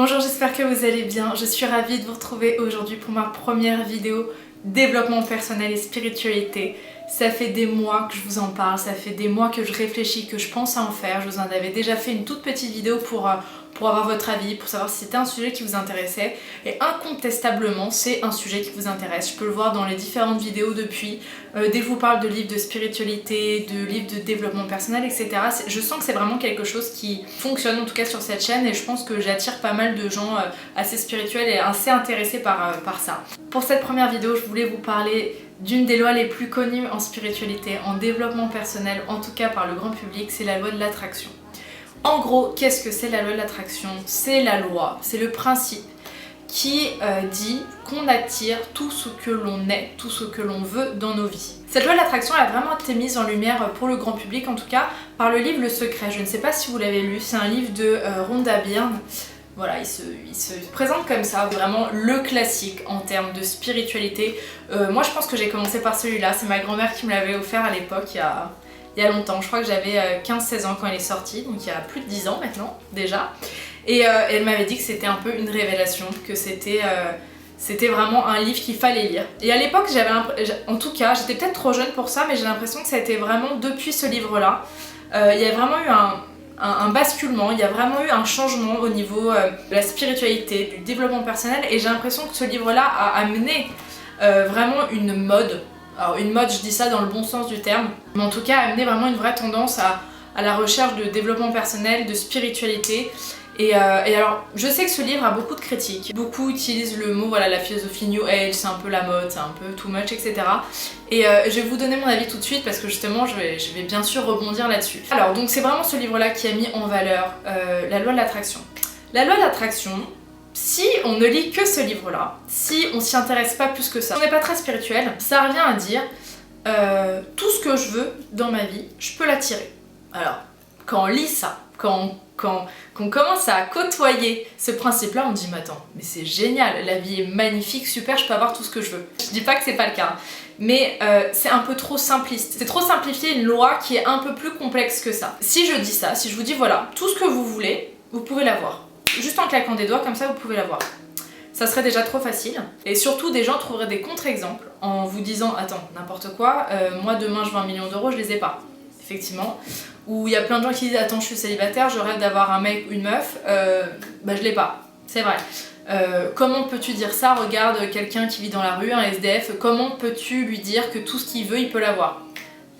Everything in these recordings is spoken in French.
Bonjour, j'espère que vous allez bien. Je suis ravie de vous retrouver aujourd'hui pour ma première vidéo développement personnel et spiritualité. Ça fait des mois que je vous en parle, ça fait des mois que je réfléchis, que je pense à en faire. Je vous en avais déjà fait une toute petite vidéo pour avoir votre avis, pour savoir si c'était un sujet qui vous intéressait. Et incontestablement, c'est un sujet qui vous intéresse. Je peux le voir dans les différentes vidéos depuis. Dès que je vous parle de livres de spiritualité, de livres de développement personnel, etc. Je sens que c'est vraiment quelque chose qui fonctionne, en tout cas sur cette chaîne. Et je pense que j'attire pas mal de gens assez spirituels et assez intéressés par ça. Pour cette première vidéo, je voulais vous parler d'une des lois les plus connues en spiritualité, en développement personnel, en tout cas par le grand public, c'est la loi de l'attraction. En gros, qu'est-ce que c'est la loi de l'attraction? C'est la loi, c'est le principe qui dit qu'on attire tout ce que l'on est, tout ce que l'on veut dans nos vies. Cette loi de l'attraction a vraiment été mise en lumière pour le grand public, en tout cas par le livre Le Secret. Je ne sais pas si vous l'avez lu, c'est un livre de Rhonda Byrne. Voilà, il se présente comme ça, vraiment le classique en termes de spiritualité. Moi je pense que j'ai commencé par celui-là, c'est ma grand-mère qui me l'avait offert à l'époque, il y a longtemps. Je crois que j'avais 15-16 ans quand il est sorti, donc il y a plus de 10 ans maintenant déjà. Et elle m'avait dit que c'était un peu une révélation, que c'était vraiment un livre qu'il fallait lire. Et à l'époque, en tout cas, j'étais peut-être trop jeune pour ça, mais j'ai l'impression que ça a été vraiment depuis ce livre-là. Il y a vraiment eu un basculement, il y a vraiment eu un changement au niveau de la spiritualité, du développement personnel, et j'ai l'impression que ce livre-là a amené vraiment une mode. Alors une mode, je dis ça dans le bon sens du terme, mais en tout cas a amené vraiment une vraie tendance à la recherche de développement personnel, de spiritualité. Et alors, je sais que ce livre a beaucoup de critiques. Beaucoup utilisent le mot, voilà, la philosophie New Age, c'est un peu la mode, c'est un peu too much, etc. Et je vais vous donner mon avis tout de suite parce que justement, je vais bien sûr rebondir là-dessus. Alors, donc c'est vraiment ce livre-là qui a mis en valeur la loi de l'attraction. La loi de l'attraction, si on ne lit que ce livre-là, si on s'y intéresse pas plus que ça, si on n'est pas très spirituel, ça revient à dire tout ce que je veux dans ma vie, je peux l'attirer. Alors, quand on lit ça, quand on commence à côtoyer ce principe-là, on dit mais attends, mais c'est génial, la vie est magnifique, super, je peux avoir tout ce que je veux. Je dis pas que c'est pas le cas, mais c'est un peu trop simpliste. C'est trop simplifier une loi qui est un peu plus complexe que ça. Si je dis ça, si je vous dis voilà, tout ce que vous voulez, vous pouvez l'avoir. Juste en claquant des doigts, comme ça vous pouvez l'avoir. Ça serait déjà trop facile. Et surtout, des gens trouveraient des contre-exemples en vous disant attends, n'importe quoi, moi demain je veux 1 million d'euros, je les ai pas. Effectivement. Où il y a plein de gens qui disent attends, je suis célibataire, je rêve d'avoir un mec ou une meuf, bah je l'ai pas. C'est vrai. Comment peux-tu dire ça? Regarde quelqu'un qui vit dans la rue, un SDF, comment peux-tu lui dire que tout ce qu'il veut, il peut l'avoir?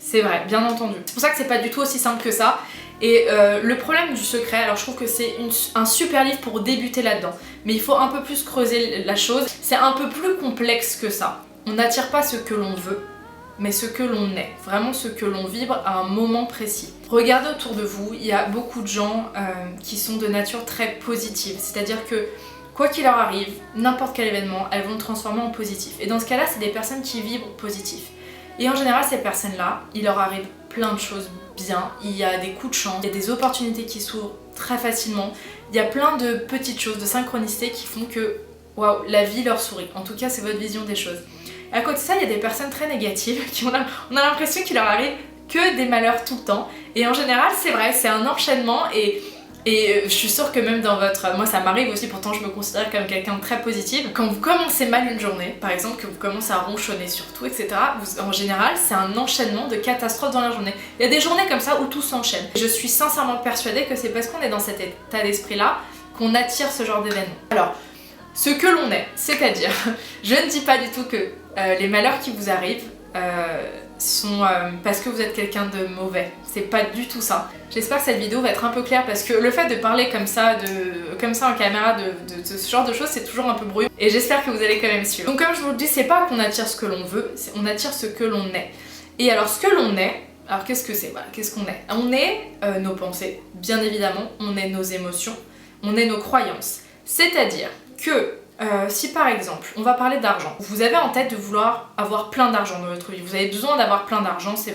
C'est vrai, bien entendu. C'est pour ça que c'est pas du tout aussi simple que ça. Et le problème du secret, alors je trouve que c'est un super livre pour débuter là-dedans. Mais il faut un peu plus creuser la chose. C'est un peu plus complexe que ça. On n'attire pas ce que l'on veut, mais ce que l'on est, vraiment ce que l'on vibre à un moment précis. Regardez autour de vous, il y a beaucoup de gens qui sont de nature très positive, c'est-à-dire que quoi qu'il leur arrive, n'importe quel événement, elles vont le transformer en positif. Et dans ce cas-là, c'est des personnes qui vibrent positif. Et en général, ces personnes-là, il leur arrive plein de choses bien, il y a des coups de chance, il y a des opportunités qui s'ouvrent très facilement, il y a plein de petites choses, de synchronicités qui font que, waouh, la vie leur sourit. En tout cas, c'est votre vision des choses. À côté de ça, il y a des personnes très négatives qui on a l'impression qu'il leur arrive que des malheurs tout le temps. Et en général, c'est vrai, c'est un enchaînement et je suis sûre que même dans votre... Moi, ça m'arrive aussi, pourtant je me considère comme quelqu'un de très positif. Quand vous commencez mal une journée, par exemple, que vous commencez à ronchonner surtout, etc., en général, c'est un enchaînement de catastrophes dans la journée. Il y a des journées comme ça où tout s'enchaîne. Je suis sincèrement persuadée que c'est parce qu'on est dans cet état d'esprit-là qu'on attire ce genre d'événements. Alors, ce que l'on est, c'est-à-dire, je ne dis pas du tout que les malheurs qui vous arrivent sont parce que vous êtes quelqu'un de mauvais. C'est pas du tout ça. J'espère que cette vidéo va être un peu claire parce que le fait de parler comme ça en caméra de ce genre de choses, c'est toujours un peu brouillon. Et j'espère que vous allez quand même suivre. Donc comme je vous le dis, c'est pas qu'on attire ce que l'on veut, on attire ce que l'on est. Et alors ce que l'on est, alors qu'est-ce que c'est? Voilà, qu'est-ce qu'on est? On est nos pensées, bien évidemment, on est nos émotions, on est nos croyances. C'est-à-dire que si par exemple, on va parler d'argent, vous avez en tête de vouloir avoir plein d'argent dans votre vie, vous avez besoin d'avoir plein d'argent, c'est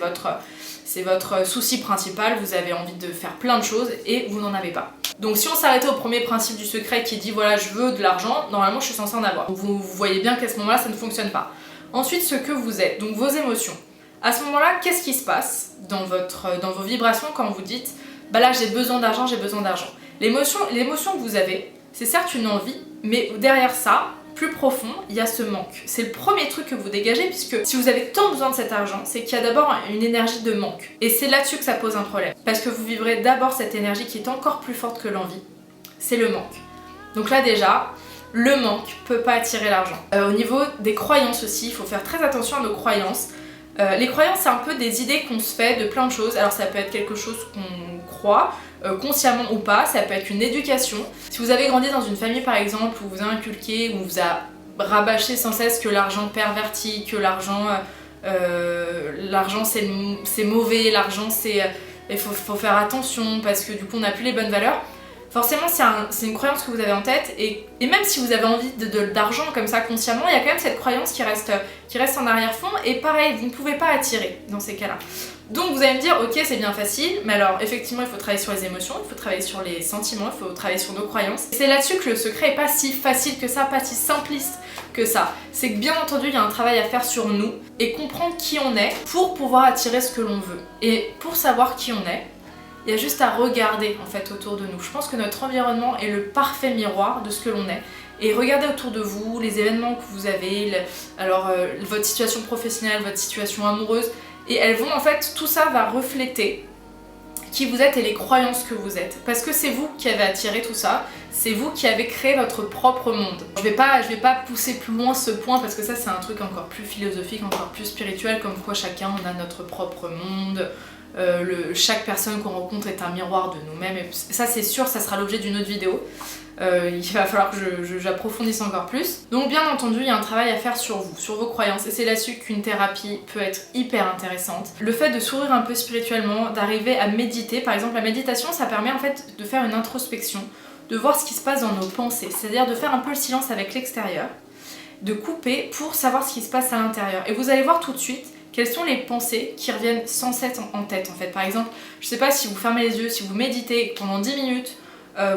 votre souci principal, vous avez envie de faire plein de choses et vous n'en avez pas. Donc si on s'arrêtait au premier principe du secret qui dit voilà je veux de l'argent, normalement je suis censée en avoir. Donc vous voyez bien qu'à ce moment-là ça ne fonctionne pas. Ensuite ce que vous êtes, donc vos émotions. À ce moment-là, qu'est-ce qui se passe dans vos vibrations quand vous dites bah là j'ai besoin d'argent, j'ai besoin d'argent. L'émotion que vous avez, c'est certes une envie, mais derrière ça, plus profond, il y a ce manque. C'est le premier truc que vous dégagez, puisque si vous avez tant besoin de cet argent, c'est qu'il y a d'abord une énergie de manque. Et c'est là-dessus que ça pose un problème. Parce que vous vivrez d'abord cette énergie qui est encore plus forte que l'envie. C'est le manque. Donc là déjà, le manque peut pas attirer l'argent. Au niveau des croyances aussi, il faut faire très attention à nos croyances. Les croyances, c'est un peu des idées qu'on se fait de plein de choses. Alors ça peut être quelque chose qu'on croit, consciemment ou pas, ça peut être une éducation. Si vous avez grandi dans une famille par exemple où vous a inculqué, où vous a rabâché sans cesse que l'argent pervertit, que l'argent c'est mauvais, l'argent c'est il faut faire attention parce que du coup on n'a plus les bonnes valeurs. Forcément c'est une croyance que vous avez en tête et même si vous avez envie d'argent comme ça consciemment, il y a quand même cette croyance qui reste en arrière-fond et pareil, vous ne pouvez pas attirer dans ces cas-là. Donc vous allez me dire, ok c'est bien facile, mais alors effectivement il faut travailler sur les émotions, il faut travailler sur les sentiments, il faut travailler sur nos croyances. C'est là-dessus que le secret est pas si facile que ça, pas si simpliste que ça. C'est que bien entendu il y a un travail à faire sur nous et comprendre qui on est pour pouvoir attirer ce que l'on veut. Et pour savoir qui on est, il y a juste à regarder en fait autour de nous. Je pense que notre environnement est le parfait miroir de ce que l'on est. Et regardez autour de vous les événements que vous avez, votre situation professionnelle, votre situation amoureuse. Et elles vont en fait, tout ça va refléter qui vous êtes et les croyances que vous êtes. Parce que c'est vous qui avez attiré tout ça, c'est vous qui avez créé votre propre monde. Je vais pas pousser plus loin ce point parce que ça c'est un truc encore plus philosophique, encore plus spirituel, comme quoi chacun on a notre propre monde. Chaque personne qu'on rencontre est un miroir de nous-mêmes et ça c'est sûr, ça sera l'objet d'une autre vidéo. Il va falloir que j'approfondisse encore plus. Donc bien entendu, il y a un travail à faire sur vous, sur vos croyances et c'est là-dessus qu'une thérapie peut être hyper intéressante. Le fait de s'ouvrir un peu spirituellement, d'arriver à méditer, par exemple la méditation ça permet en fait de faire une introspection, de voir ce qui se passe dans nos pensées, c'est-à-dire de faire un peu le silence avec l'extérieur, de couper pour savoir ce qui se passe à l'intérieur. Et vous allez voir tout de suite quelles sont les pensées qui reviennent sans cesse en tête en fait. Par exemple, je sais pas si vous fermez les yeux, si vous méditez pendant 10 minutes,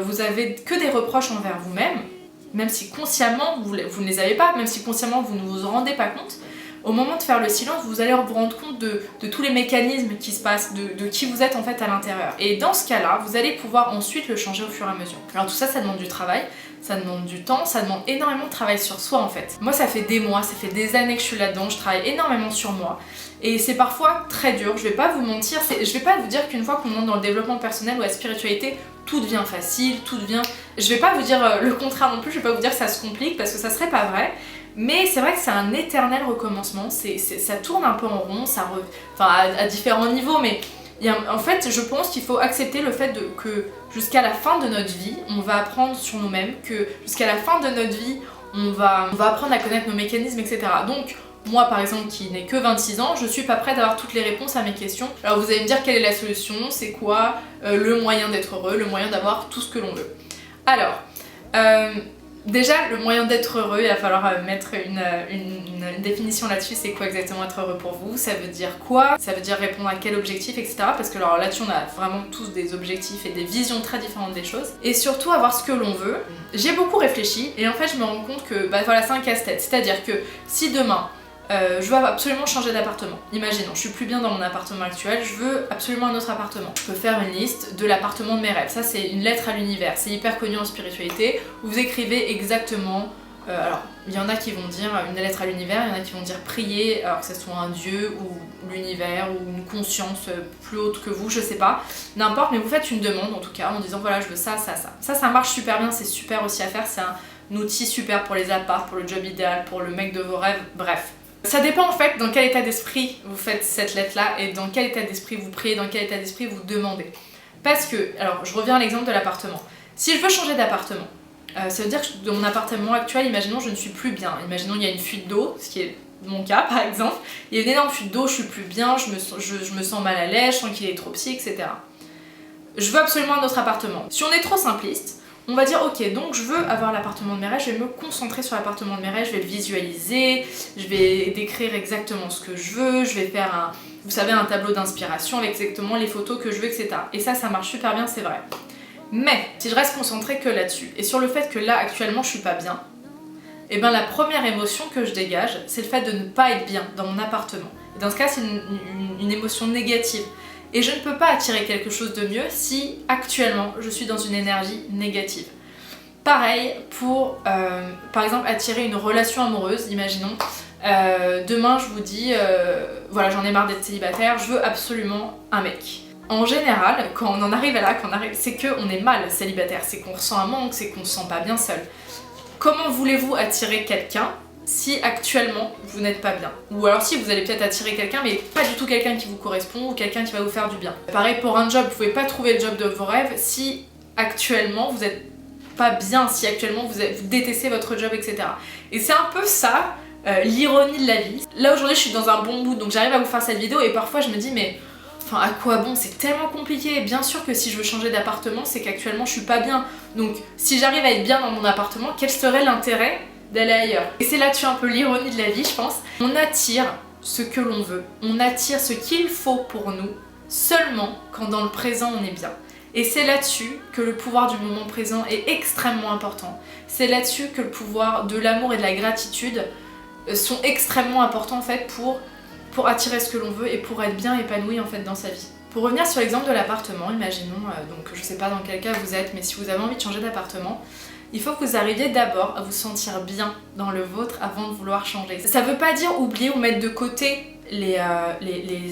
vous avez que des reproches envers vous-même, même si consciemment vous ne les avez pas, même si consciemment vous ne vous en rendez pas compte, au moment de faire le silence, vous allez vous rendre compte de tous les mécanismes qui se passent, de qui vous êtes en fait à l'intérieur. Et dans ce cas-là, vous allez pouvoir ensuite le changer au fur et à mesure. Alors tout ça, ça demande du travail, ça demande du temps, ça demande énormément de travail sur soi en fait. Moi ça fait des mois, ça fait des années que je suis là-dedans, je travaille énormément sur moi. Et c'est parfois très dur, je vais pas vous mentir, je vais pas vous dire qu'une fois qu'on entre dans le développement personnel ou la spiritualité, tout devient facile, tout devient... Je vais pas vous dire le contraire non plus, je vais pas vous dire que ça se complique parce que ça serait pas vrai. Mais c'est vrai que c'est un éternel recommencement, ça tourne un peu en rond, à différents niveaux, mais en fait je pense qu'il faut accepter le fait que jusqu'à la fin de notre vie, on va apprendre sur nous-mêmes, que jusqu'à la fin de notre vie, on va apprendre à connaître nos mécanismes, etc. Donc moi par exemple qui n'ai que 26 ans, je suis pas prête à avoir toutes les réponses à mes questions. Alors vous allez me dire quelle est la solution, c'est quoi le moyen d'être heureux, le moyen d'avoir tout ce que l'on veut. Alors, déjà, le moyen d'être heureux, il va falloir mettre une définition là-dessus, c'est quoi exactement être heureux pour vous, ça veut dire quoi, ça veut dire répondre à quel objectif, etc. Parce que alors là-dessus, on a vraiment tous des objectifs et des visions très différentes des choses. Et surtout, avoir ce que l'on veut. J'ai beaucoup réfléchi et en fait, je me rends compte que voilà, c'est un casse-tête. C'est-à-dire que si demain, je veux absolument changer d'appartement. Imaginons, je suis plus bien dans mon appartement actuel, je veux absolument un autre appartement. Je peux faire une liste de l'appartement de mes rêves. Ça, c'est une lettre à l'univers. C'est hyper connu en spiritualité. Où vous écrivez exactement... alors, il y en a qui vont dire une lettre à l'univers, il y en a qui vont dire prier, alors que ce soit un dieu ou l'univers ou une conscience plus haute que vous, je sais pas. N'importe, mais vous faites une demande en tout cas en disant voilà, je veux ça, ça, ça. Ça marche super bien, c'est super aussi à faire. C'est un outil super pour les apparts, pour le job idéal, pour le mec de vos rêves, bref. Ça dépend en fait dans quel état d'esprit vous faites cette lettre-là et dans quel état d'esprit vous priez, dans quel état d'esprit vous demandez. Parce que, alors je reviens à l'exemple de l'appartement. Si je veux changer d'appartement, ça veut dire que dans mon appartement actuel, imaginons je ne suis plus bien. Imaginons il y a une fuite d'eau, ce qui est mon cas par exemple. Il y a une énorme fuite d'eau, je suis plus bien, je me sens mal à l'aise, je sens qu'il est trop psy, etc. Je veux absolument un autre appartement. Si on est trop simpliste, on va dire ok, donc je veux avoir l'appartement de mes rêves, je vais me concentrer sur l'appartement de mes rêves, je vais le visualiser, je vais décrire exactement ce que je veux, je vais faire vous savez, un tableau d'inspiration avec exactement les photos que je veux, etc. Et ça marche super bien, c'est vrai. Mais si je reste concentrée que là-dessus, et sur le fait que là actuellement je suis pas bien, et bien la première émotion que je dégage, c'est le fait de ne pas être bien dans mon appartement. Et dans ce cas, c'est une émotion négative. Et je ne peux pas attirer quelque chose de mieux si actuellement je suis dans une énergie négative. Pareil pour, par exemple, attirer une relation amoureuse, imaginons. Demain, je vous dis, voilà, j'en ai marre d'être célibataire, je veux absolument un mec. En général, quand on en arrive à là, c'est qu'on est mal célibataire, c'est qu'on ressent un manque, c'est qu'on se sent pas bien seul. Comment voulez-vous attirer quelqu'un si actuellement vous n'êtes pas bien? Ou alors si vous allez peut-être attirer quelqu'un mais pas du tout quelqu'un qui vous correspond ou quelqu'un qui va vous faire du bien. Pareil pour un job, vous pouvez pas trouver le job de vos rêves si actuellement vous êtes pas bien, si actuellement vous détestez votre job, etc. Et c'est un peu ça, l'ironie de la vie. Là aujourd'hui je suis dans un bon mood donc j'arrive à vous faire cette vidéo et parfois je me dis mais enfin à quoi bon, c'est tellement compliqué. Bien sûr que si je veux changer d'appartement c'est qu'actuellement je suis pas bien. Donc si j'arrive à être bien dans mon appartement, quel serait l'intérêt d'aller ailleurs? Et c'est là-dessus un peu l'ironie de la vie je pense. On attire ce que l'on veut, on attire ce qu'il faut pour nous seulement quand dans le présent on est bien. Et c'est là-dessus que le pouvoir du moment présent est extrêmement important. C'est là-dessus que le pouvoir de l'amour et de la gratitude sont extrêmement importants en fait pour attirer ce que l'on veut et pour être bien épanoui en fait dans sa vie. Pour revenir sur l'exemple de l'appartement, imaginons, donc je sais pas dans quel cas vous êtes, mais si vous avez envie de changer d'appartement, il faut que vous arriviez d'abord à vous sentir bien dans le vôtre avant de vouloir changer. Ça veut pas dire oublier ou mettre de côté les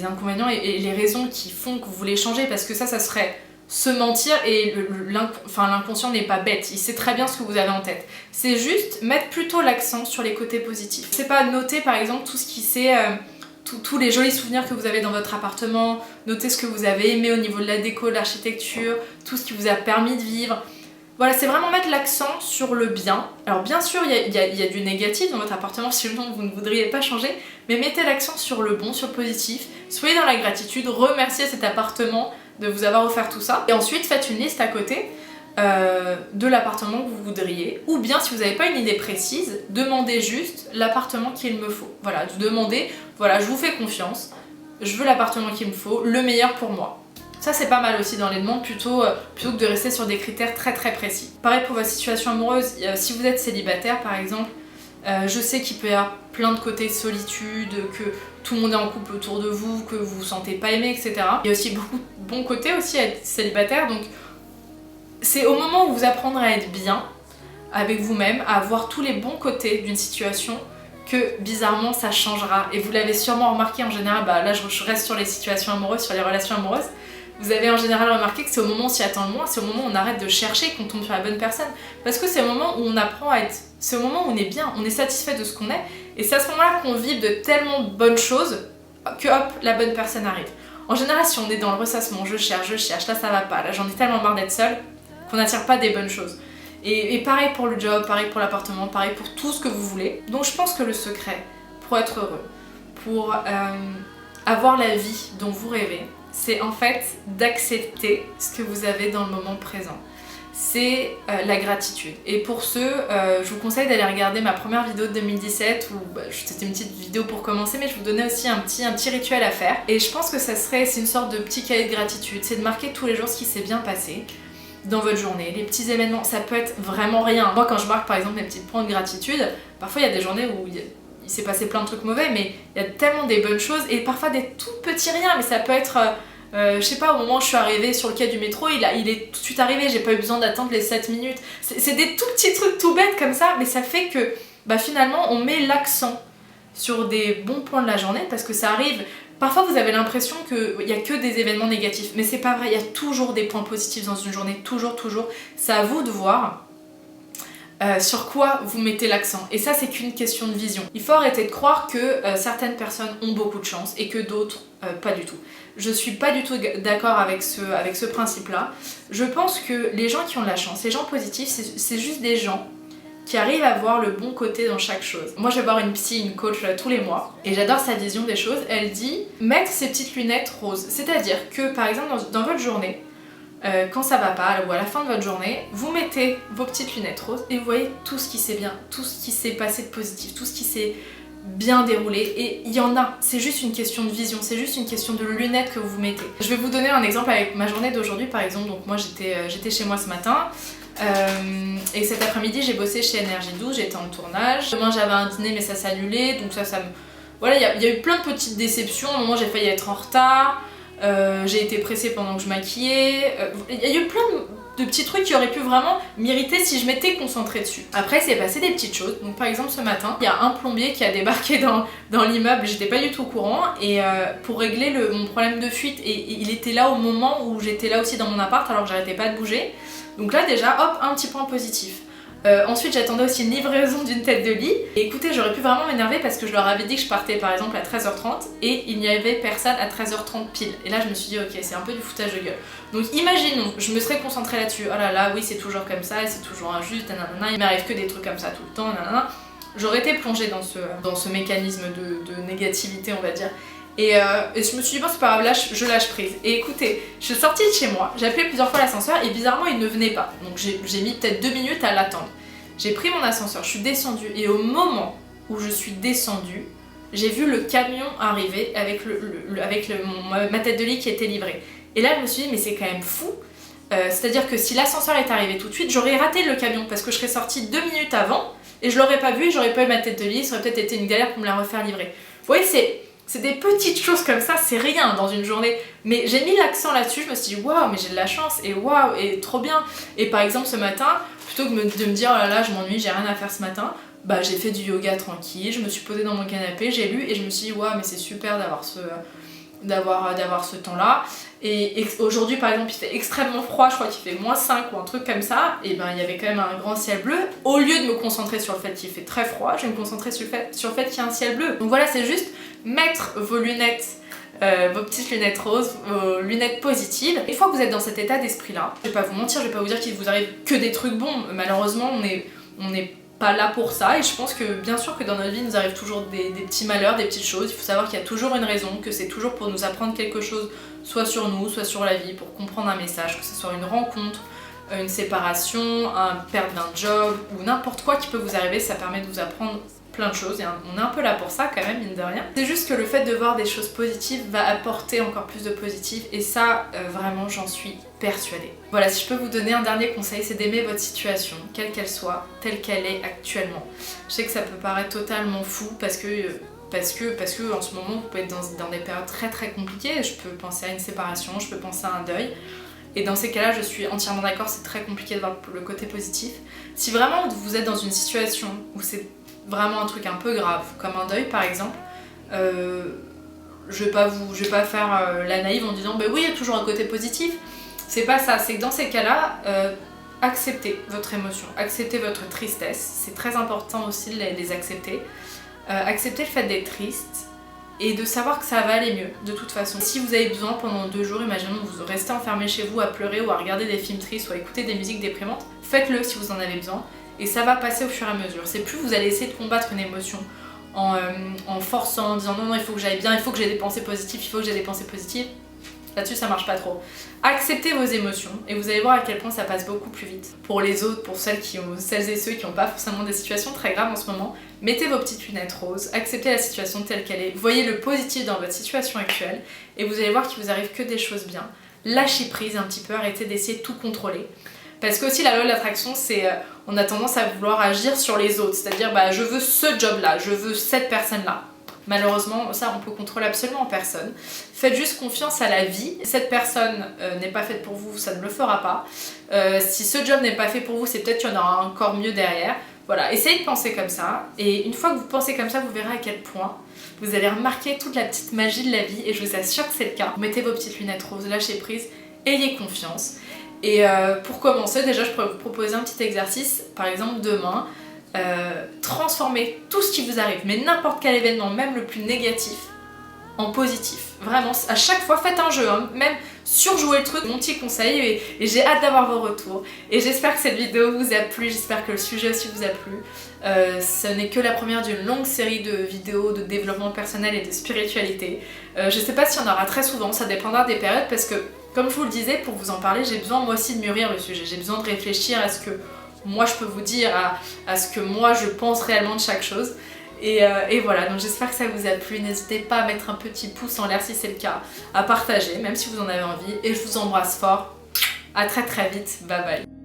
inconvénients et les raisons qui font que vous voulez changer, parce que ça serait se mentir et l'inconscient n'est pas bête, il sait très bien ce que vous avez en tête. C'est juste mettre plutôt l'accent sur les côtés positifs. C'est pas noter par exemple tout ce qui c'est... tous les jolis souvenirs que vous avez dans votre appartement, noter ce que vous avez aimé au niveau de la déco, de l'architecture, tout ce qui vous a permis de vivre. Voilà, c'est vraiment mettre l'accent sur le bien. Alors bien sûr, il y a du négatif dans votre appartement, sinon vous ne voudriez pas changer, mais mettez l'accent sur le bon, sur le positif, soyez dans la gratitude, remerciez cet appartement de vous avoir offert tout ça. Et ensuite, faites une liste à côté de l'appartement que vous voudriez, ou bien si vous n'avez pas une idée précise, demandez juste l'appartement qu'il me faut. Voilà, demandez, voilà, je vous fais confiance, je veux l'appartement qu'il me faut, le meilleur pour moi. Ça c'est pas mal aussi dans les demandes, plutôt que de rester sur des critères très précis. Pareil pour votre situation amoureuse, si vous êtes célibataire par exemple, je sais qu'il peut y avoir plein de côtés solitude, que tout le monde est en couple autour de vous, que vous vous sentez pas aimé, etc. Il y a aussi beaucoup de bons côtés aussi à être célibataire, donc c'est au moment où vous apprendrez à être bien avec vous-même, à voir tous les bons côtés d'une situation, que bizarrement ça changera. Et vous l'avez sûrement remarqué en général, là je reste sur les situations amoureuses, sur les relations amoureuses, vous avez en général remarqué que c'est au moment où on s'y attend le moins, c'est au moment où on arrête de chercher qu'on tombe sur la bonne personne. Parce que c'est au moment où on apprend à être... C'est au moment où on est bien, on est satisfait de ce qu'on est, et c'est à ce moment-là qu'on vibre de tellement bonnes choses que hop, la bonne personne arrive. En général, si on est dans le ressassement, je cherche, là ça va pas, là j'en ai tellement marre d'être seule, qu'on n'attire pas des bonnes choses. Et pareil pour le job, pareil pour l'appartement, pareil pour tout ce que vous voulez. Donc je pense que le secret pour être heureux, pour avoir la vie dont vous rêvez, c'est en fait d'accepter ce que vous avez dans le moment présent. C'est la gratitude. Et pour ce, je vous conseille d'aller regarder ma première vidéo de 2017 où c'était une petite vidéo pour commencer, mais je vous donnais aussi un petit rituel à faire. Et je pense que c'est une sorte de petit cahier de gratitude, c'est de marquer tous les jours ce qui s'est bien passé dans votre journée, les petits événements, ça peut être vraiment rien. Moi quand je marque par exemple mes petits points de gratitude, parfois il y a des journées où il s'est passé plein de trucs mauvais, mais il y a tellement des bonnes choses et parfois des tout petits riens, mais ça peut être, je sais pas, au moment où je suis arrivée sur le quai du métro, il est tout de suite arrivé, j'ai pas eu besoin d'attendre les 7 minutes. C'est des tout petits trucs tout bêtes comme ça, mais ça fait que finalement on met l'accent sur des bons points de la journée parce que ça arrive. Parfois vous avez l'impression qu'il n'y a que des événements négatifs, mais c'est pas vrai, il y a toujours des points positifs dans une journée, toujours. C'est à vous de voir sur quoi vous mettez l'accent. Et ça c'est qu'une question de vision. Il faut arrêter de croire que certaines personnes ont beaucoup de chance et que d'autres pas du tout. Je suis pas du tout d'accord avec ce principe-là. Je pense que les gens qui ont de la chance, les gens positifs, c'est juste des gens qui arrive à voir le bon côté dans chaque chose. Moi je vais voir une psy, une coach tous les mois et j'adore sa vision des choses. Elle dit mettre ses petites lunettes roses, c'est-à-dire que par exemple dans votre journée, quand ça va pas ou à la fin de votre journée, vous mettez vos petites lunettes roses et vous voyez tout ce qui s'est bien, tout ce qui s'est passé de positif, tout ce qui s'est bien déroulé, et il y en a, c'est juste une question de vision, c'est juste une question de lunettes que vous mettez. Je vais vous donner un exemple avec ma journée d'aujourd'hui par exemple. Donc moi j'étais chez moi ce matin, et cet après-midi j'ai bossé chez NRJ12, j'étais en tournage. Demain j'avais un dîner mais ça s'est annulé, donc ça me... Voilà, il y a eu plein de petites déceptions. À un moment j'ai failli être en retard, j'ai été pressée pendant que je maquillais, il y a eu de petits trucs qui auraient pu vraiment m'irriter si je m'étais concentrée dessus. Après, il s'est passé des petites choses. Donc par exemple, ce matin, il y a un plombier qui a débarqué dans l'immeuble, j'étais pas du tout au courant, et pour régler mon problème de fuite, et il était là au moment où j'étais là aussi dans mon appart, alors que j'arrêtais pas de bouger. Donc là déjà, hop, un petit point positif. Ensuite j'attendais aussi une livraison d'une tête de lit. Et écoutez, j'aurais pu vraiment m'énerver parce que je leur avais dit que je partais par exemple à 13h30 et il n'y avait personne à 13h30 pile. Et là je me suis dit ok, c'est un peu du foutage de gueule. Donc imaginons, je me serais concentrée là-dessus, oh là là, oui c'est toujours comme ça, c'est toujours injuste, nanana, il m'arrive que des trucs comme ça tout le temps, nanana. J'aurais été plongée dans ce mécanisme de négativité, on va dire. Et je me suis dit bon c'est pas grave, là je lâche prise. Et écoutez, je suis sortie de chez moi, j'ai appelé plusieurs fois l'ascenseur et bizarrement il ne venait pas. Donc j'ai mis peut-être 2 minutes à l'attendre. J'ai pris mon ascenseur, je suis descendue et au moment où je suis descendue, j'ai vu le camion arriver avec, ma tête de lit qui était livrée. Et là je me suis dit mais c'est quand même fou. C'est-à-dire que si l'ascenseur est arrivé tout de suite, j'aurais raté le camion parce que je serais sortie 2 minutes avant et je l'aurais pas vu et j'aurais pas eu ma tête de lit, ça aurait peut-être été une galère pour me la refaire livrer. Vous voyez, c'est des petites choses comme ça, c'est rien dans une journée. Mais j'ai mis l'accent là-dessus, je me suis dit waouh, mais j'ai de la chance et waouh, et trop bien. Et par exemple ce matin, plutôt que de me dire oh là là, je m'ennuie, j'ai rien à faire ce matin, bah j'ai fait du yoga tranquille, je me suis posée dans mon canapé, j'ai lu et je me suis dit waouh, mais c'est super d'avoir ce temps-là. Et aujourd'hui par exemple il fait extrêmement froid, je crois qu'il fait -5 ou un truc comme ça, et ben il y avait quand même un grand ciel bleu. Au lieu de me concentrer sur le fait qu'il fait très froid, je vais me concentrer sur le fait qu'il y a un ciel bleu. Donc voilà, c'est juste mettre vos lunettes, vos petites lunettes roses, vos lunettes positives. Une fois que vous êtes dans cet état d'esprit là, je vais pas vous mentir, je vais pas vous dire qu'il vous arrive que des trucs bons, malheureusement on n'est pas là pour ça, et je pense que bien sûr que dans notre vie il nous arrive toujours des petits malheurs, des petites choses. Il faut savoir qu'il y a toujours une raison, que c'est toujours pour nous apprendre quelque chose, soit sur nous, soit sur la vie, pour comprendre un message, que ce soit une rencontre, une séparation, une perte d'un job ou n'importe quoi qui peut vous arriver, ça permet de vous apprendre plein de choses et on est un peu là pour ça quand même, mine de rien. C'est juste que le fait de voir des choses positives va apporter encore plus de positif, et ça vraiment j'en suis persuadée. Voilà, si je peux vous donner un dernier conseil, c'est d'aimer votre situation, quelle qu'elle soit, telle qu'elle est actuellement. Je sais que ça peut paraître totalement fou parce que en ce moment vous pouvez être dans des périodes très très compliquées. Je peux penser à une séparation, je peux penser à un deuil. Et dans ces cas-là, je suis entièrement d'accord, c'est très compliqué de voir le côté positif. Si vraiment vous êtes dans une situation où c'est vraiment un truc un peu grave, comme un deuil par exemple, je vais pas faire la naïve en disant bah oui, il y a toujours un côté positif. C'est pas ça, c'est que dans ces cas-là, acceptez votre émotion, acceptez votre tristesse, c'est très important aussi de les accepter. Acceptez le fait d'être triste et de savoir que ça va aller mieux de toute façon. Si vous avez besoin pendant 2 jours, imaginons que vous restez enfermé chez vous à pleurer ou à regarder des films tristes ou à écouter des musiques déprimantes, faites-le si vous en avez besoin et ça va passer au fur et à mesure. C'est plus vous allez essayer de combattre une émotion en forçant, en disant non, il faut que j'aille bien, il faut que j'ai des pensées positives, il faut que j'ai des pensées positives. Là-dessus ça marche pas trop. Acceptez vos émotions et vous allez voir à quel point ça passe beaucoup plus vite. Pour les autres, pour celles et ceux qui n'ont pas forcément des situations très graves en ce moment, mettez vos petites lunettes roses, acceptez la situation telle qu'elle est, voyez le positif dans votre situation actuelle et vous allez voir qu'il vous arrive que des choses bien. Lâchez prise un petit peu, arrêtez d'essayer de tout contrôler. Parce que aussi la loi de l'attraction, c'est on a tendance à vouloir agir sur les autres, c'est-à-dire bah, je veux ce job-là, je veux cette personne-là. Malheureusement, ça on peut contrôler absolument personne. Faites juste confiance à la vie. Cette personne n'est pas faite pour vous, ça ne le fera pas. Si ce job n'est pas fait pour vous, c'est peut-être qu'il y en aura encore mieux derrière. Voilà, essayez de penser comme ça. Et une fois que vous pensez comme ça, vous verrez à quel point vous allez remarquer toute la petite magie de la vie. Et je vous assure que c'est le cas. Mettez vos petites lunettes roses, lâchez prise, ayez confiance. Et pour commencer, déjà je pourrais vous proposer un petit exercice. Par exemple, demain, transformez tout ce qui vous arrive, mais n'importe quel événement, même le plus négatif, en positif. Vraiment, à chaque fois faites un jeu, hein, même surjouez le truc, mon petit conseil, et j'ai hâte d'avoir vos retours. Et j'espère que cette vidéo vous a plu, j'espère que le sujet aussi vous a plu. Ce n'est que la première d'une longue série de vidéos de développement personnel et de spiritualité. Je sais pas s'il y en aura très souvent, ça dépendra des périodes, parce que comme je vous le disais, pour vous en parler, j'ai besoin moi aussi de mûrir le sujet, j'ai besoin de réfléchir à ce que moi je peux vous dire, à ce que moi je pense réellement de chaque chose. Et voilà, donc j'espère que ça vous a plu. N'hésitez pas à mettre un petit pouce en l'air si c'est le cas, à partager, même si vous en avez envie. Et je vous embrasse fort. À très très vite. Bye bye.